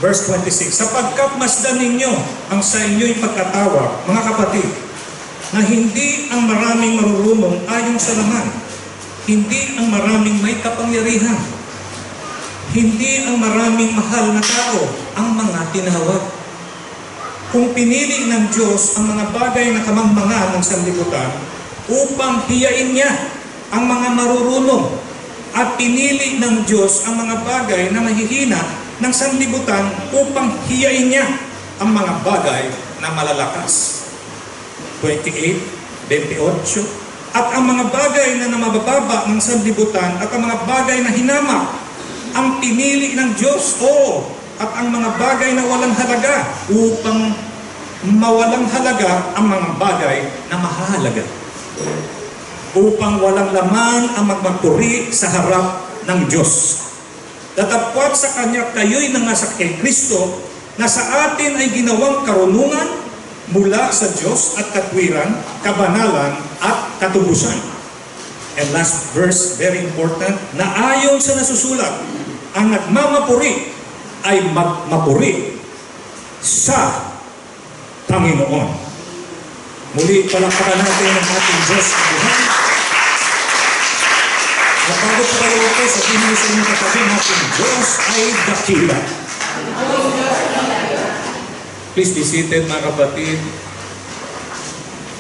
Verse 26, sapagkat masdan ninyo ang sa inyo'y pagkatawag, mga kapatid, na hindi ang maraming marurunong ayon sa laman, hindi ang maraming may kapangyarihan, hindi ang maraming mahal na tao ang mga tinawag. Kung pinili ng Diyos ang mga bagay na kamangmangan ng sanlibutan upang hiyain niya ang mga marurunong, at pinili ng Diyos ang mga bagay na mahihina ng sanlibutan upang hiyain niya ang mga bagay na malalakas. 28, 28, at ang mga bagay na namabababa ng sanlibutan at ang mga bagay na hinamak ang pinili ng Diyos, at ang mga bagay na walang halaga upang mawalang halaga ang mga bagay na mahalaga, upang walang laman ang magmagpuri sa harap ng Diyos. Datapwat sa Kanya kayo'y nangasa kay Kristo, na sa atin ay ginawang karunungan mula sa Diyos at katwiran, kabanalan at katubusan. And last verse, very important, na ayon sa nasusulat, ang nagmamapuri ay magmapuri sa Panginoon. Muli, palakpakan natin ang ating Diyos na buhay. At bago po kayo ito, sabihin niyo sa inyong katabi natin, Diyos ay dakila. Please be seated, mga kapatid.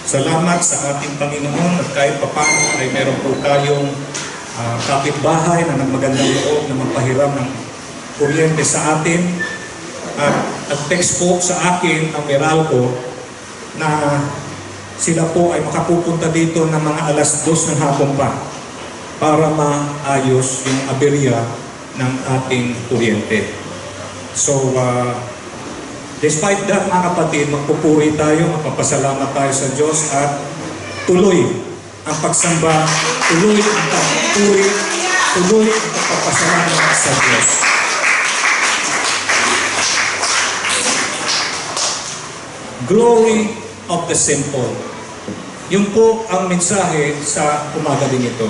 Salamat sa ating Panginoon at kahit papano ay meron po tayong kapitbahay na nagmagandang loob na magpahiram ng kuryente sa atin. At text po sa akin ang Meralco na sila po ay makapupunta dito ng mga alas 2 ng hapon pa para maayos yung aberya ng ating kuryente. So, despite that, mga kapatid, magpupuri tayo, magpapasalamat tayo sa Diyos at tuloy ang pagsamba, tuloy ang pagpupuri, tuloy ang pagpapasalamat sa Diyos. Glory of the simple. Yun po ang mensahe sa umaga din ito.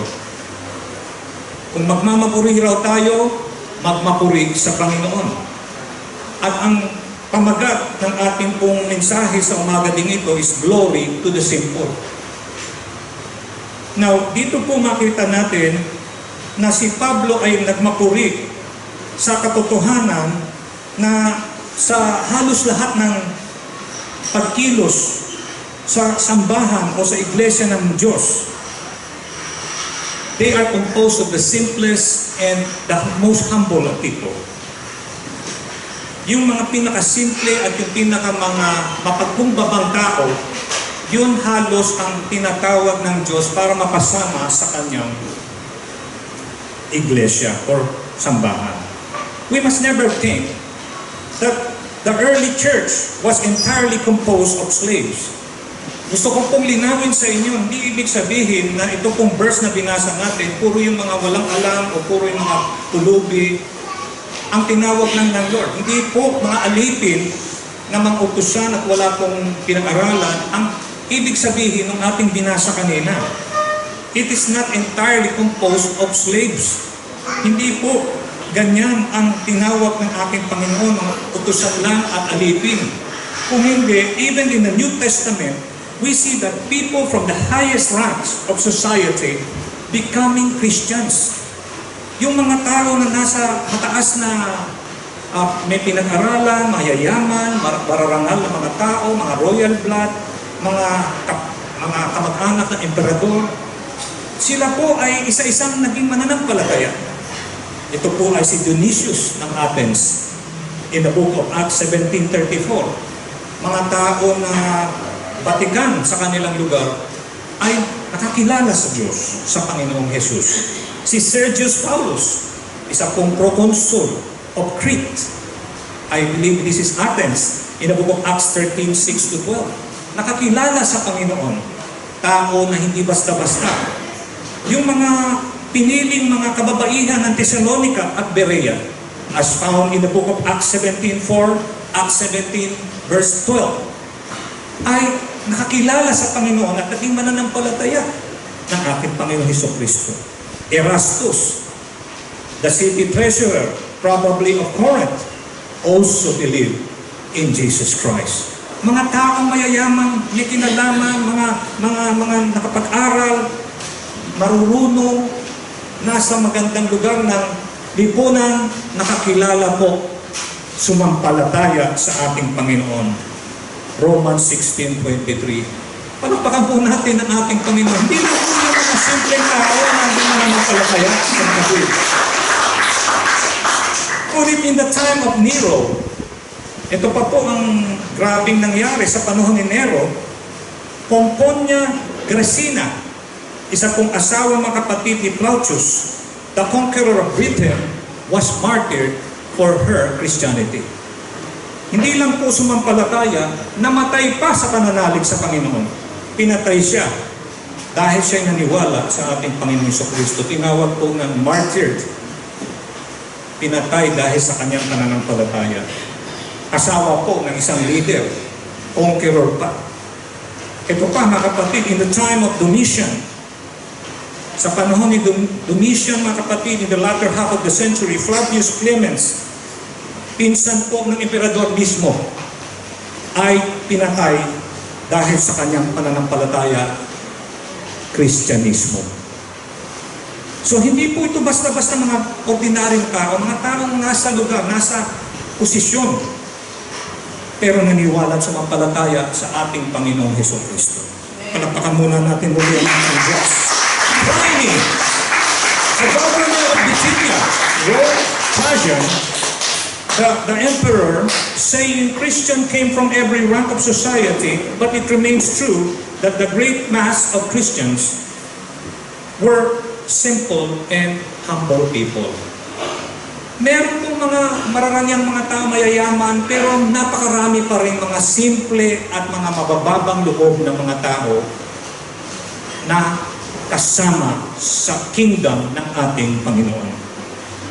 Kung magmamapuri raw tayo, magmapuri sa Panginoon. At ang pamagat ng ating pong mensahe sa umaga din ito is glory to the simple. Now, dito po makita natin na si Pablo ay nagmapuri sa katotohanan na sa halos lahat ng pagkilos sa sambahan o sa iglesia ng Diyos, they are composed of the simplest and the most humble of people. Yung mga pinakasimple at yung mga mapagkumbabang tao, yun halos ang tinatawag ng Diyos para mapasama sa kanyang iglesia or sambahan. We must never think that the early church was entirely composed of slaves. Gusto ko pong linawin sa inyo, hindi ibig sabihin na ito pong verse na binasa natin, puro yung mga walang alam o puro yung mga tulubi ang tinawag lang ng Lord. Hindi po mga alipin na mga utusan at wala pong pinag-aralan ang ibig sabihin ng ating binasa kanina. It is not entirely composed of slaves. Hindi po ganyan ang tinawag ng ating Panginoon, mga utusan lang at alipin. Kung hindi, even in the New Testament, we see that people from the highest ranks of society becoming Christians. Yung mga tao na nasa mataas na may pinag-aralan, mayayaman, mararangal na mga tao, mga royal blood, mga kamag-anak ng emperador, sila po ay isa-isang naging mananampalataya. Ito po ay si Dionysius ng Athens in the book of Acts 17:34. Mga tao na batikan sa kanilang lugar ay nakakilala sa Diyos, sa Panginoong Jesus. Si Sergius Paulus, isa pong proconsul of Crete. I believe this is Athens, in the book of Acts 13:6-12. Nakakilala sa Panginoon, tao na hindi basta-basta. Yung mga piniling mga kababaihan ng Thessalonica at Berea, as found in the book of Acts 17:4, Acts 17:12, ay nakakilala sa Panginoon at naging mananampalataya ng ating Panginoon Hesukristo. Erastus, the city treasurer, probably of Corinth, also believe in Jesus Christ. Mga taong mayayaman, may kinalaman, mga nakapag-aral, marurunong, nasa magandang lugar ng lipunan, nakakilala po, sumampalataya sa ating Panginoon. Romans 16:23. Palakpakan po natin ang ating Panginoon. Hindi na po yung mga simpleng tao na hindi na namampalataya sa Panginoon. Ngunit in the time of Nero, ito pa po ang grabing nangyari sa panahon ni Nero. Pomponia Graecina, isa pong asawa mga kapatid ni Plautius, the conqueror of Britain, was martyred for her Christianity. Hindi lang po sumampalataya, namatay pa sa pananalig sa Panginoon. Pinatay siya dahil siya naniwala sa ating Panginoon Kristo. Tinawag po ng martyred. Pinatay dahil sa kanyang pananampalataya. Asawa po ng isang leader, conqueror pa. Ito pa mga kapatid, in the time of Domitian, sa panahon ni Domitian mga kapatid, in the latter half of the century, Flavius Clemens, pinsan po ng emperador mismo, ay pinatay dahil sa kanyang pananampalataya, Kristyanismo. So hindi po ito basta-basta mga ordinaryong tao, mga taong nasa lugar, nasa posisyon, pero naniwala at sumampalataya sa ating Panginoong Jesucristo. Palakpakan muna natin muli ang ating Diyos. Pliny, a governor of Bithynia, wrote Trajan, the emperor, saying Christian came from every rank of society, but it remains true that the great mass of Christians were simple and humble people. Meron pong mga mararanyang mga tao mayayaman, pero napakarami pa rin mga simple at mga mabababang loob ng mga tao na kasama sa kingdom ng ating Panginoon.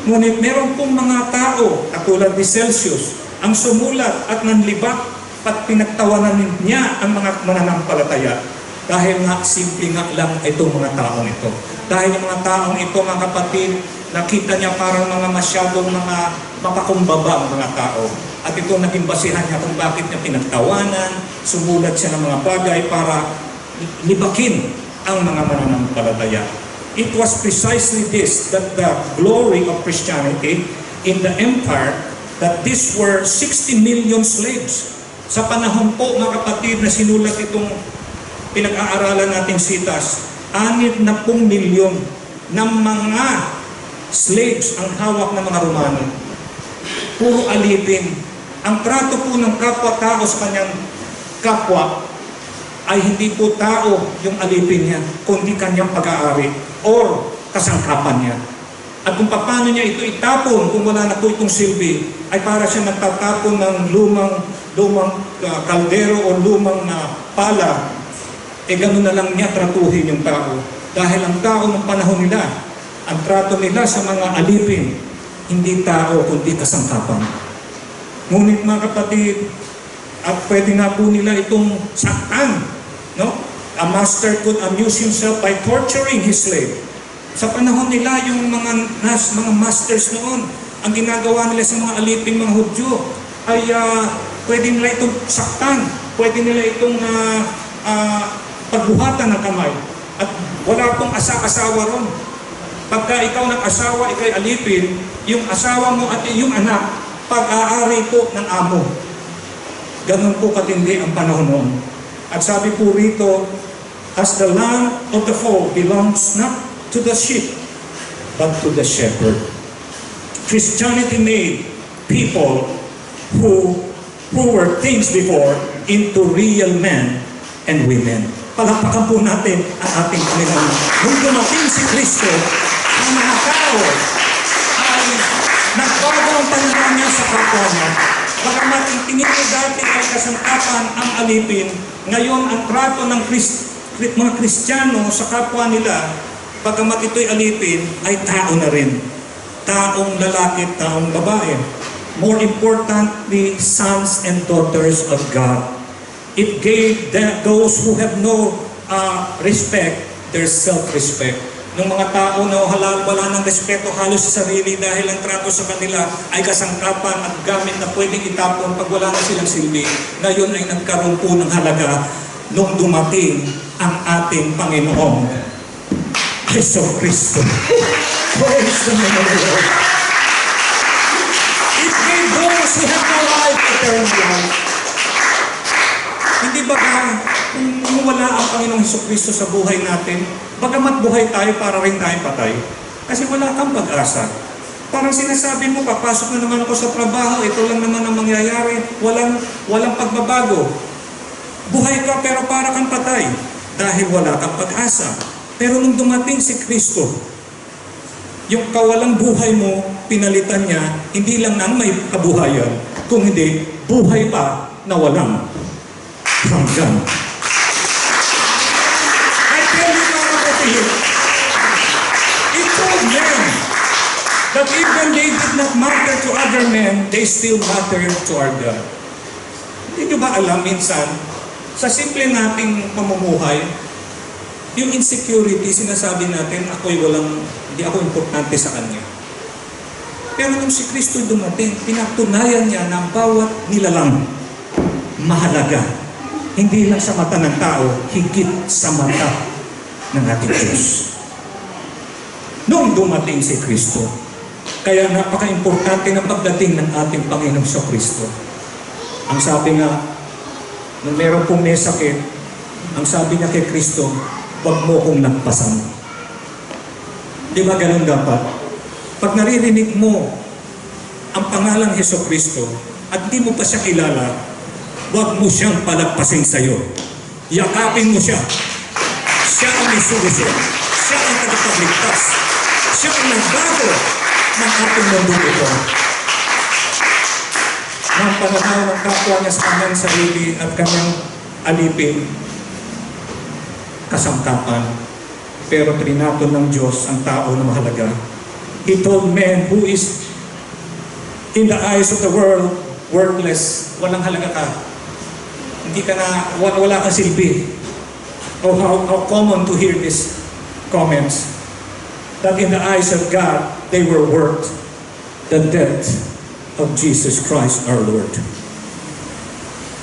Ngunit meron pong mga tao, katulad ni Celsius, ang sumulat at nanlibat at pinagtawanan niya ang mga mananampalataya dahil nga simple nga lang itong mga taong ito. Dahil yung mga taong ito, mga kapatid, nakita niya parang mga masyadong mga mapakumbaba ang mga tao. At ito naging basihan niya kung bakit niya pinagtawanan, sumulat siya ng mga bagay para libakin ang mga mananampalataya. It was precisely this, that the glory of Christianity in the empire, that these were 60 million slaves. Sa panahon po, mga kapatid, na sinulat itong pinag-aaralan nating Sitas, 60 milyon ng mga slaves ang hawak ng mga Romano. Puro alipin. Ang trato po ng kapwa-tao sa kanyang kapwa ay hindi po tao yung alipin niya, kundi kanyang pag-aari or kasangkapan niya. At kung paano niya ito itapon kung wala na po itong silbi, ay para siya nagtatapon ng lumang kaldero o lumang na pala. Gano'n na lang niya tratuhin yung tao. Dahil ang tao ng panahon nila, ang trato nila sa mga alipin, hindi tao kundi kasangkapan. Ngunit mga kapatid, at pwede nga po nila itong saktan, no? A master could amuse himself by torturing his slave. Sa panahon nila, yung mga masters noon, ang ginagawa nila sa mga alipin, mga Hudyo, ay pwede nila itong saktan, pwede nila itong pagbuhatan ng kamay. At wala pong asawa ron. Pagka ikaw nag-asawa, ikay alipin, yung asawa mo at yung anak, pag-aari po ng amo. Ganun po katindi ang panahon noon. At sabi po rito, as the land of the fold belongs not to the sheep, but to the shepherd. Christianity made people who were things before into real men and women. Palakpakan po natin ang ating Panginoon. Nung dumating si Kristo, ang mga tao ay nagbago ang pananaw niya sa kapwa niya. Bagamat ang tingin niya dati ay kasangkapan ang alipin, ngayon ang trato ng mga Kristiyano sa kapwa nila, bagamat ito'y alipin, ay tao na rin. Taong lalaki, taong babae. More importantly, sons and daughters of God. It gave those who have no respect, their self-respect. ng mga tao na wala ng respeto halos sa sarili dahil ang trato sa kanila ay kasangkapan at gamit na pwedeng itapon pag wala na silang silbi. Ngayon ay nagkaroon po ng halaga nung dumating ang ating Panginoong Hesus Kristo. Praise the name of the Lord. It gave those who have no life eternal life. Hindi ba kung wala ang Panginoong Hesus Kristo sa buhay natin, bagamat buhay tayo para rin tayo patay. Kasi wala kang pag-asa. Parang sinasabi mo, papasok na naman ako sa trabaho, ito lang naman ang mangyayari, walang pagbabago. Buhay ka pero para kang patay dahil wala kang pag-asa. Pero nung dumating si Kristo, yung kawalang buhay mo, pinalitan niya, hindi lang na may kabuhayan, kung hindi, buhay pa na walang hanggan. I tell you mga kapatid, it told men that even they did not matter to other men, they still matter to our God. Hindi nyo ba alam minsan, sa simple nating pamumuhay, yung insecurity, sinasabi natin, hindi ako importante sa Kanya. Pero nung si Kristo dumating, pinatunayan niya na bawat nilalang mahalaga. Hindi lang sa mata ng tao, higit sa mata ng ating Diyos. Nung dumating si Kristo, kaya napaka-importante ng pagdating ng ating Panginoong Kristo. Ang sabi nga, nung meron pong may sakit, ang sabi niya kay Kristo, huwag mo kong nagpasan. Di ba ganun dapat? Pag naririnig mo ang pangalan Hesus Kristo at di mo pa siya kilala, huwag mo siyang palagpasin sa iyo. Yakapin mo siya. Siya ang may solusyon. Siya ang tagapagligtas. Siya ang nagbago ng ating mundo ito. Nang pananaw ng kapwa niya sa kanyang sarili at kanyang alipin, kasangkapan, pero trinato ng Diyos ang tao na mahalaga. He told men who is in the eyes of the world worthless, walang halaga ka. Hindi ka na, wala kang silbi. Oh, how common to hear these comments. That in the eyes of God, they were worth the death of Jesus Christ our Lord.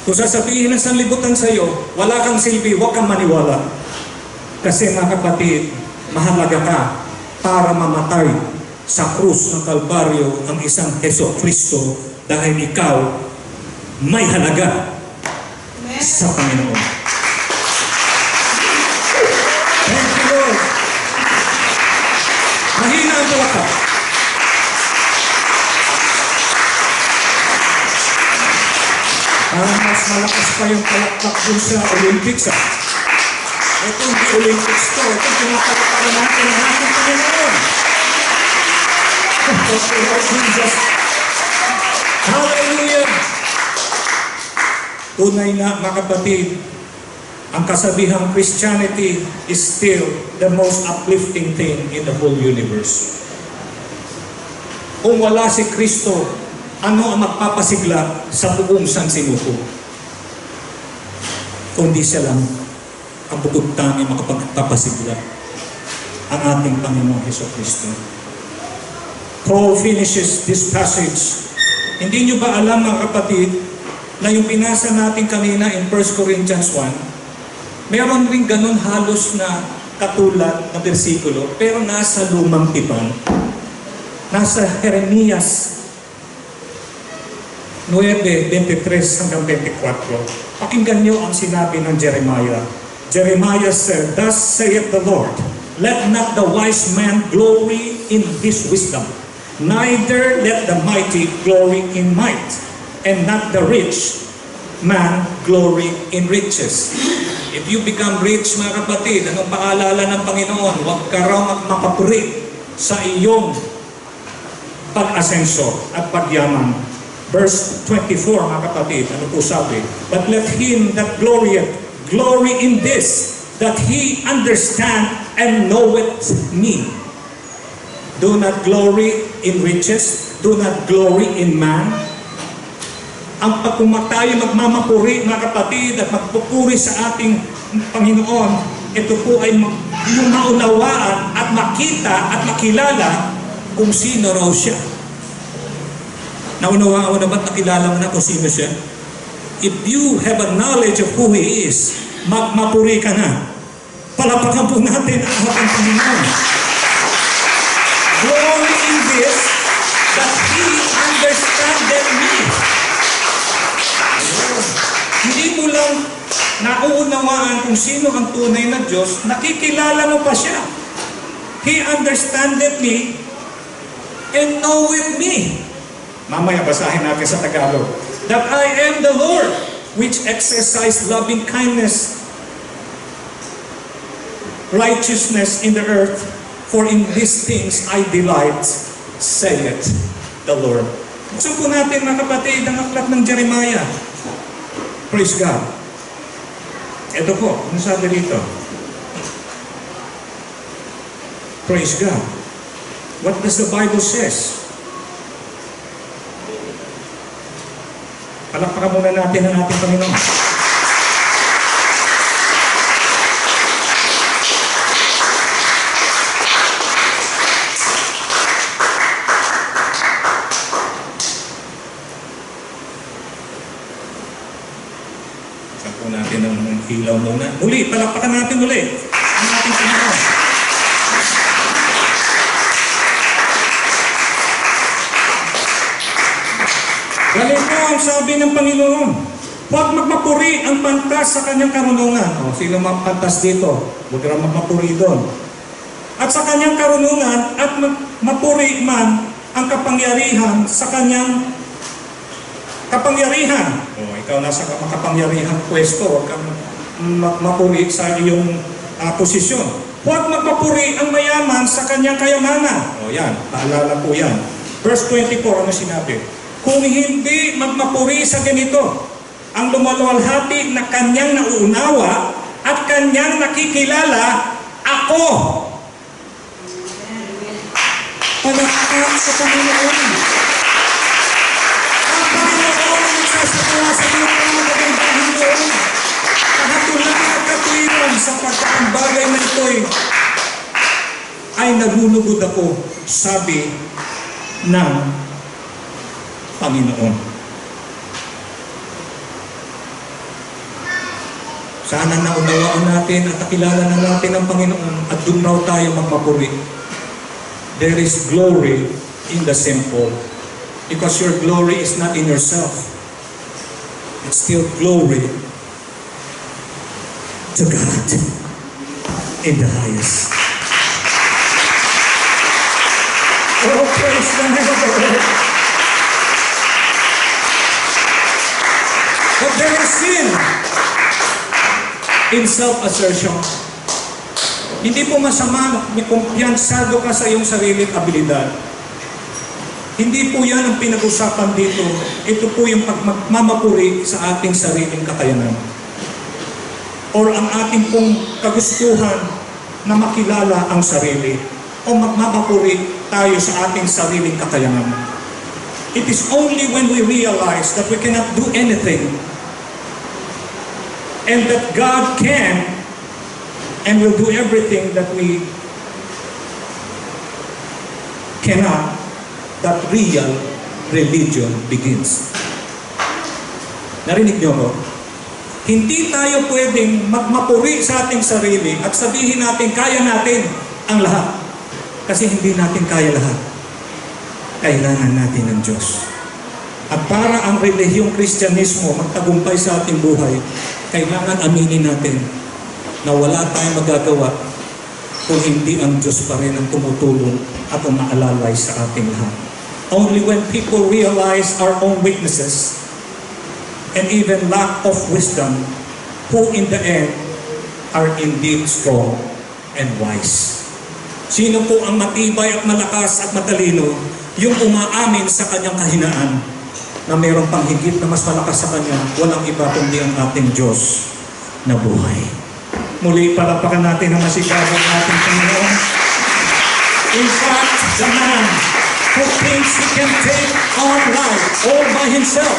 Kung sasabihin ng sanlibutan sa iyo, wala kang silbi, huwag kang maniwala. Kasi mga kapatid, mahalaga ka para mamatay sa krus ng Kalbaryo ang isang Hesus Kristo dahil ikaw may halaga sa Panginoon. Thank you, Lord. Mahina ang tulaka. Mas malakas pa yung palakpak dun sa Olympics. Ito hindi Olympics to. Ito pinapalakpakan natin ang ating Panginoon. Jesus. Hallelujah! Tunay na mga kapatid, ang kasabihang Christianity is still the most uplifting thing in the whole universe. Kung wala si Kristo, ano ang magpapasigla sa buong sansimuko? Kundi siya lang ang bukod tangi makapagpapasigla, ang ating Panginoong Hesus Kristo. Paul finishes this passage. Hindi nyo ba alam mga kapatid, na yung pinasa natin kanina in 1 Corinthians 1, meron rin ganun halos na katulad na bersikulo, pero nasa lumang tipan. Nasa Jeremias 9:23 hanggang 24. Pakinggan nyo ang sinabi ng Jeremiah. Jeremiah said, "Thus saith the Lord, let not the wise man glory in his wisdom, neither let the mighty glory in might, and not the rich man glory in riches." If you become rich, mga kapatid, anong paalala ng Panginoon? Huwag ka raw mapapuri sa iyong pag-asenso at pagyaman. Verse 24, mga kapatid, ano po sabi? "But let him that glorieth glory in this, that he understand and knoweth me." Do not glory in riches, do not glory in man. Ang kung tayo magmamapuri, mga kapatid, at magpupuri sa ating Panginoon, ito po ay yung maunawaan at at makita at makilala kung sino raw siya. Naunawaan mo na ba't nakilala mo na kung sino siya? If you have a knowledge of who He is, mapuri ka na. Palapakan po natin ang ating Panginoon. Glory in this, that He understanded me. Hindi mo lang nauunawaan kung sino ang tunay na Diyos, nakikilala mo pa siya. He understanded me and knoweth me. Mamaya basahin natin sa Tagalog. That I am the Lord, which exercise loving kindness, righteousness in the earth, for in these things I delight, saith the Lord. Buksan po natin mga kapatid ang aklat ng Jeremiah. Praise God. Ito po, ano sabi dito? Praise God. What does the Bible says? Palakpakan muna natin ang ating Panginoon. Saan po natin ang ilaw muna? Muli, palakpakan natin muli ang ating Panginoon. Galing po ang sabi ng Panginoon. Huwag magmapuri ang pantas sa kanyang karunungan. O, sino magpantas dito? Huwag kang magmapuri doon. At sa kanyang karunungan at mapuri man ang kapangyarihan sa kanyang kapangyarihan. O, ikaw nasa kapangyarihan pwesto. Huwag kang mapuri sa iyong posisyon. Huwag magmapuri ang mayaman sa kanyang kayamanan. O, yan. Paalala po yan. Verse 24, ano sinabi? Kung hindi magmapuri sa ganito, ang lumalwalhati na kanyang nauunawa at kanyang nakikilala, ako. Palakpak sa Panginoon. Ang Panginoon ang nagsasagawa sa mga pangagagandahan doon. Kahatulan at katuwiran sapagkat ang bagay na ito'y ay nalulugod ako, sabi ng Panginoon. Sana naunawaan natin at nakilala na natin ang Panginoon at doon raw tayo magmapuri. There is glory in the simple because your glory is not in yourself. It's still glory to God in the highest. Oh, praise the name of the Lord. But there is sin in self-assertion. Hindi po masama may kumpiyansado ka sa iyong sariling abilidad. Hindi po yan ang pinag-usapan dito. Ito po yung pagmamapuri sa ating sariling kakayanan. Or ang ating pong kagustuhan na makilala ang sarili. O magmamapuri tayo sa ating sariling kakayanan. It is only when we realize that we cannot do anything and that God can and will do everything that we cannot, that real religion begins. Narinig niyo ko? Hindi tayo pwedeng magmapuri sa ating sarili at sabihin natin kaya natin ang lahat. Kasi hindi natin kaya lahat. Kailangan natin ng Diyos. At para ang relihiyong Kristyanismo magtagumpay sa ating buhay, kailangan aminin natin na wala tayong magagawa kung hindi ang Diyos pa rin ang tumutulong at umaalalay sa ating lahat. Only when people realize our own weaknesses and even lack of wisdom, who in the end are indeed strong and wise. Sino po ang matibay at malakas at matalino? Yung umaamin sa kanyang kahinaan na mayroong panghigit na mas malakas sa kanya, walang iba kundi ang ating Diyos na buhay. Muli, palapakan natin ang masigabong ating Panginoon. In fact, the man who thinks he can take on life all by himself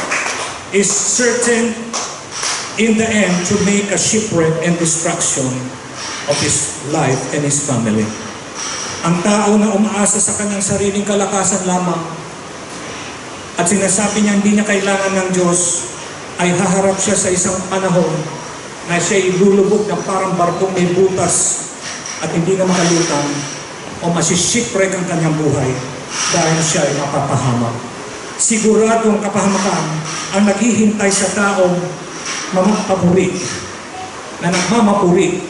is certain in the end to make a shipwreck and destruction of his life and his family. Ang tao na umaasa sa kanyang sariling kalakasan lamang at sinasabi niya hindi niya kailangan ng Diyos, ay haharap siya sa isang panahon na siya'y lulubog ng parang barkong may butas at hindi na makalutang o masishipwreck ang kanyang buhay dahil siya ay mapapahamak. Sigurado ang kapahamakan ang naghihintay sa taong mamapapuri na nagmamapuri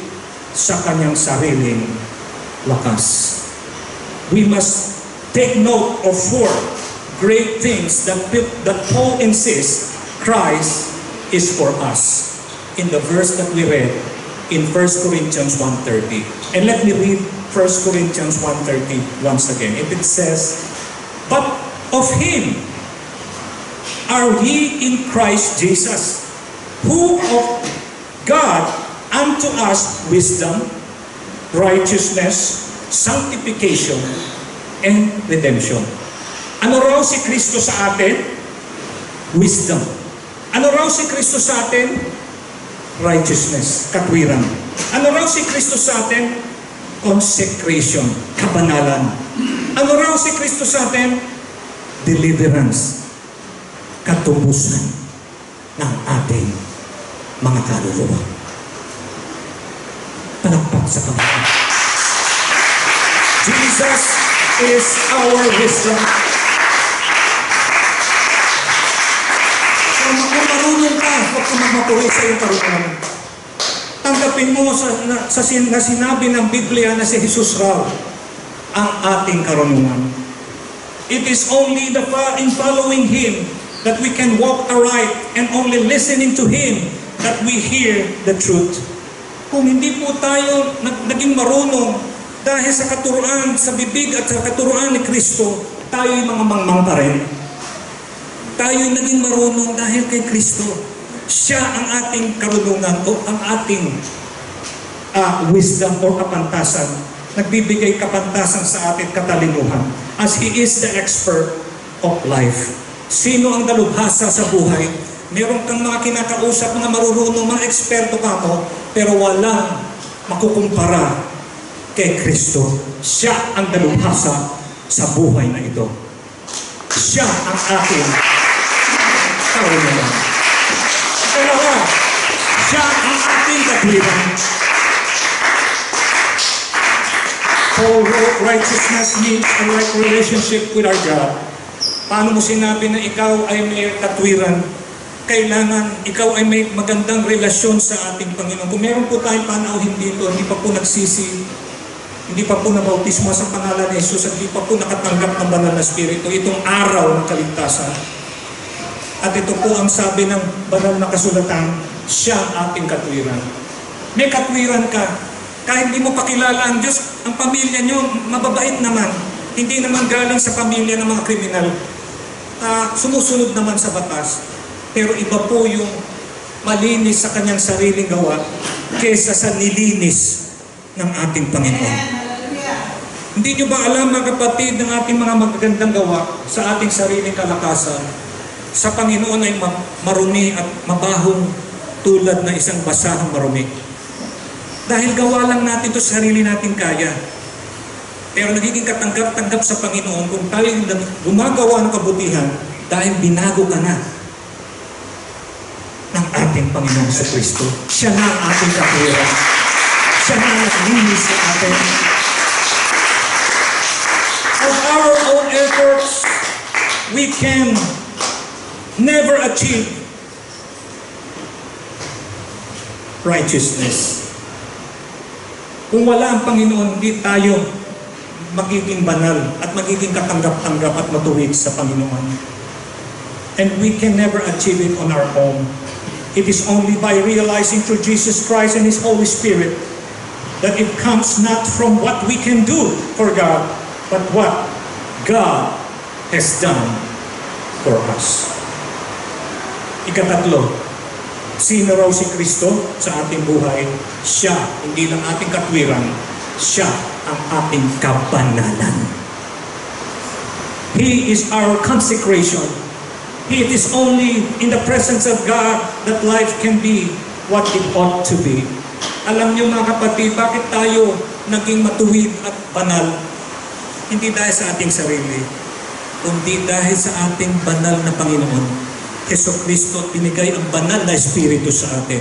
sa kanyang sariling lakas. We must take note of 4 great things that Paul insists Christ is for us in the verse that we read in 1 Corinthians 1:30. And let me read 1 Corinthians 1:30 once again. It says, "But of Him are ye in Christ Jesus, who of God unto us wisdom, righteousness, sanctification, and redemption." Ano raw si Kristo sa atin? Wisdom. Ano raw si Kristo sa atin? Righteousness, katwiran. Ano raw si Kristo sa atin? Consecration, kabanalan. Ano raw si Kristo sa atin? Deliverance, katubusan ng ating mga kaluluwa. Palakpak sa Panginoon. Jesus is our wisdom. Kung marunong ka, huwag ka magmapuri sa iyong karunungan. Tanggapin mo sa sinabi ng Biblia na si Jesus raw ang ating karunungan. It is only in following Him that we can walk aright, and only listening to Him that we hear the truth. Kung hindi po tayo naging marunong dahil sa katuruan, sa bibig at sa katuruan ni Kristo, tayo'y mga mangmang pa rin. Tayo'y naging marunong dahil kay Kristo. Siya ang ating karunungan o ang ating wisdom o kapantasan. Nagbibigay kapantasan sa ating katalinuhan. As He is the expert of life. Sino ang dalubhasa sa buhay? Meron kang mga kinakausap, mga marurunong, mga eksperto ka mo, pero walang makukumpara kay Kristo. Siya ang dalubhasa sa buhay na ito. Siya ang ating karunungan. Kaya siya ang ating katwiran. Paul wrote, righteousness means a right relationship with our God. Paano mo sinabi na ikaw ay may katwiran? Kailangan ikaw ay may magandang relasyon sa ating Panginoon. Kung meron po tayong panauhin dito, hindi pa po nagsisi, hindi pa po nabautismo sa pangalan ni Jesus, at hindi pa po nakatanggap ng banal na Espiritu, itong araw ng kaligtasan. At ito po ang sabi ng banal na kasulatan, siya ating katwiran. May katwiran ka. Kahit hindi mo pakilala ang Diyos, ang pamilya nyo, mababait naman. Hindi naman galing sa pamilya ng mga kriminal. Sumusunod naman sa batas. Pero iba po yung malinis sa kanyang sariling gawa kesa sa nilinis ng ating Panginoon. Hindi nyo ba alam, mga kapatid, ng ating mga magagandang gawa sa ating sariling kalakasan, sa Panginoon ay marumi at mabahong tulad na isang basahang marumi. Dahil gawa lang natin ito sa sarili natin kaya. Pero nagiging katanggap-tanggap sa Panginoon kung tayo gumagawa ng kabutihan dahil binago ka na ng ating Panginoon sa Kristo. Siya na ang ating katwiran. Siya na ang naglinis sa atin. Of our own efforts, we can never achieve righteousness. Kung wala ang Panginoon, hindi tayo magiging banal at magiging katanggap-tanggap at matuwid sa Panginoon. And we can never achieve it on our own. It is only by realizing through Jesus Christ and His Holy Spirit that it comes not from what we can do for God, but what God has done for us. Ikatatlo, sino raw si Kristo sa ating buhay? Siya, hindi lang ating katwiran, siya ang ating kabanalan. He is our consecration. It is only in the presence of God that life can be what it ought to be. Alam niyo mga kapatid, bakit tayo naging matuwid at banal? Hindi dahil sa ating sarili, kundi dahil sa ating banal na Panginoon, Jesucristo, at binigay ang banal na Espiritu sa atin.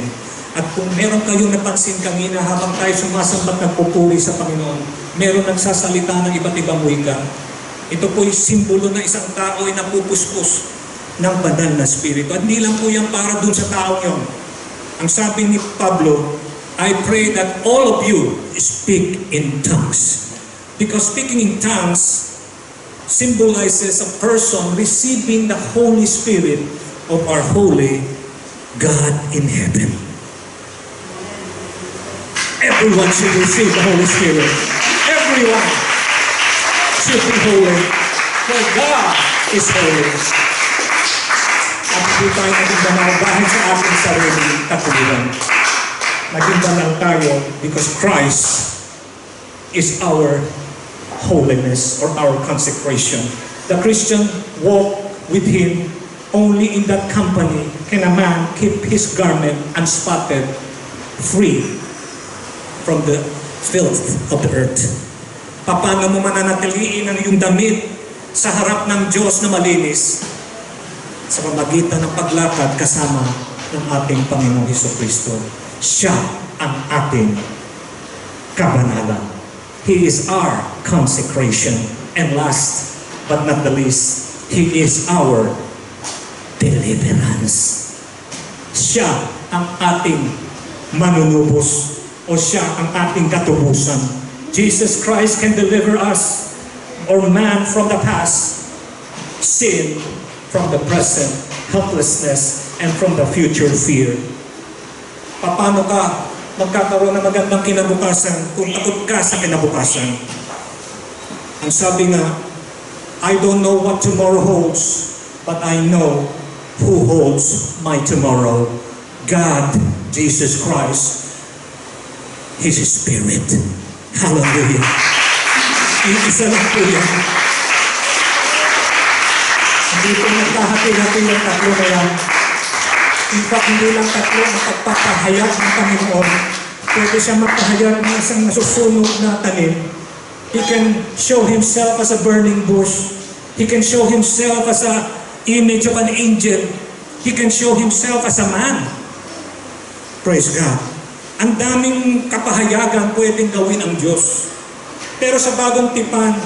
At kung meron kayong napansin kanina habang tayo sumasambat nagpupuri sa Panginoon, meron nagsasalita ng iba't ibang wika. Ito po'y simbolo na isang tao ay napupuspos ng banal na Espiritu. At hindi lang po yan para dun sa taong yon. Ang sabi ni Pablo, I pray that all of you speak in tongues. Because speaking in tongues symbolizes a person receiving the Holy Spirit of our holy God in heaven. Everyone should receive the Holy Spirit. Everyone should be holy. For God is holy. At hindi tayo naging banal dahil sa ating sarili katuluran. Naging banal tayo because Christ is our holiness or our consecration. The Christian walk with Him. Only in that company can a man keep his garment unspotted, free from the filth of the earth. Paano mo mananatiliin ang iyong damit sa harap ng Diyos na malinis? Sa pamagitan ng paglakad kasama ng ating Panginoong Hesukristo. Siya ang ating kabanalan. He is our consecration. And last but not the least, He is our deliverance. Siya ang ating manunubos o siya ang ating katubusan. Jesus Christ can deliver us or man from the past, sin from the present, helplessness, and from the future fear. Paano ka magkakaroon ng magandang kinabukasan kung takot ka sa kinabukasan? Ang sabi nga, I don't know what tomorrow holds, but I know who holds my tomorrow. God, Jesus Christ, His Spirit. Hallelujah. Isa lang po yan. Hindi po nagkahati-hati yung tatlo na yan. In fact, hindi lang tatlo ang pagpapahayag ng Panginoon. Pwede siya magpahayag ng isang nasusunog na tanim. He can show Himself as a burning bush. He can show Himself as a image of an angel. He can show Himself as a man. Praise God. Ang daming kapahayagan pwedeng gawin ang Diyos. Pero sa bagong tipan,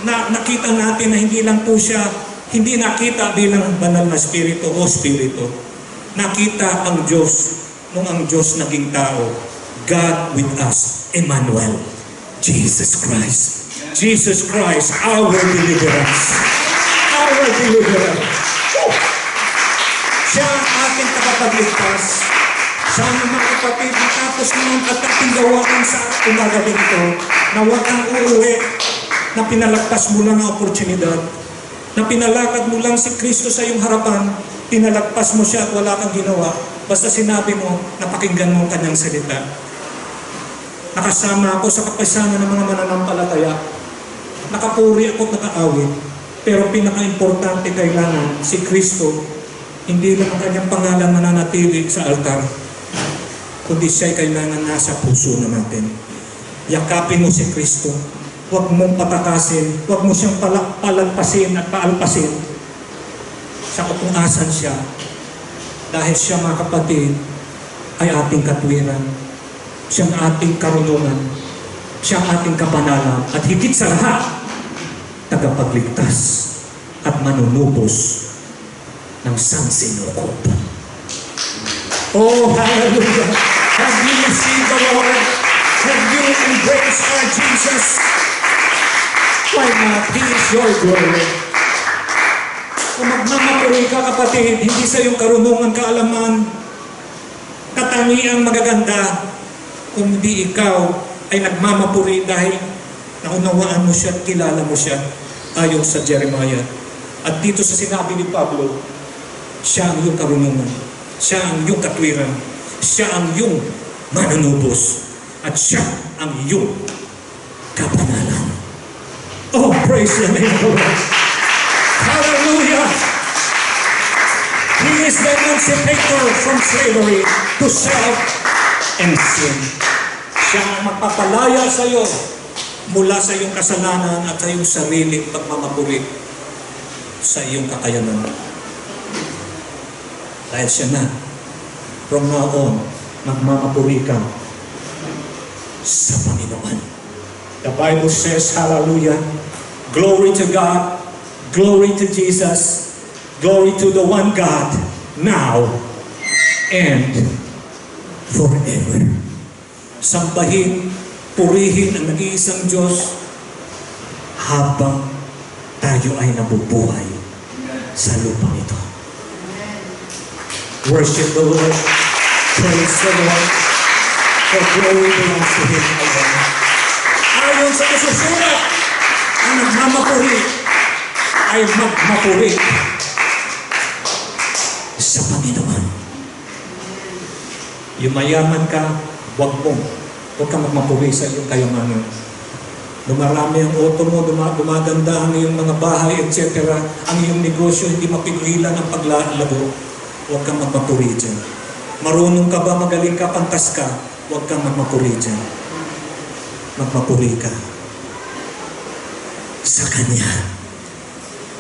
nakita natin na hindi lang po siya, hindi nakita bilang banal na spirito o spirito. Nakita ang Diyos nung ang Diyos naging tao. God with us, Emmanuel, Jesus Christ. Jesus Christ, our deliverance. Our deliverance. Siya ang ating tagapagligtas. Siya ang mga kapatid, tapos naman at ating gawain sa umaga dito, na huwag kang uuwi, na pinalagpas mo lang ang oportunidad, na pinalakad mo lang si Kristo sa iyong harapan, pinalagpas mo siya at wala kang ginawa, basta sinabi mo, napakinggan mo ang kanyang salita. Nakasama ako sa kapisanan ng mga mananampalataya, nakapuri ako at nakaawit, pero pinaka-importante kailangan si Kristo, hindi lang ang kanyang pangalan mananatili sa altar, kundi siya'y kailangan nasa puso na natin. Yakapin mo si Kristo. Huwag mong patakasin. Huwag mo siyang palagpasin at paalpasin sa kung asan siya. Dahil siya, mga kapatid, ay ating katwiran. Siya ang ating karunungan. Siya ang ating kapanalan. At higit sa lahat, tagapagligtas at manunubos ng sansinukob. Oh, hallelujah! Have you received the Lord? Have you embraced our Jesus? Why not? He is your glory. Kung magmamapuri ka, kapatid, hindi sa iyong karunungan, kaalaman, katangiang magaganda, kung hindi ikaw ay nagmamapuri dahil naunawaan mo siya at kilala mo siya, ayon sa Jeremiah. At dito sa sinabi ni Pablo, siya ang iyong karunungan, siya ang iyong katwiran, siya ang iyong manunubos, at siya ang iyong kapanalan. Oh, praise the name of the Lord. Hallelujah! He is the emancipator from slavery to self and sin. Siya ang magpapalaya sa iyo mula sa iyong kasalanan at sa iyong sariling pagmamapuri sa iyong kakayanan. Dahil siya na, from now on, magmamapuri ka sa Panginoon. The Bible says, hallelujah, glory to God, glory to Jesus, glory to the one God, now and forever. Sambahin, purihin ang nag-iisang Diyos habang tayo ay nabubuhay sa lupang ito. Worship the Lord, praise the Lord, for glory belongs to Him alone. Ayon sa kasusulat, ang nagmamapuri ay magmapuri sa Panginoon. Yumayaman ka, huwag kang magmapuri sa iyong kayamanan. Dumarami ang auto mo, gumaganda ang iyong mga bahay, etc. Ang iyong negosyo, hindi mapigilan ang paglalago. Huwag kang magmapuri dyan. Marunong ka ba, magaling ka, pantas ka, huwag kang magmapuri dyan. Magmapuri ka sa Kanya,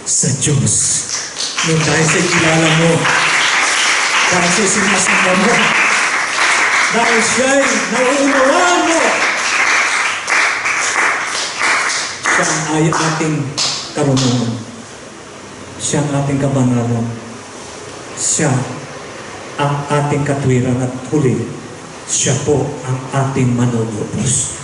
sa Diyos. Nung dahil sa kilala mo, dahil sa sinasamba mo, dahil siya'y nauunawaan mo, siya ay ating karunungan. Siya ang ating kabanalan. Siya ang ating katwiran at huli, siya po ang ating manunubos.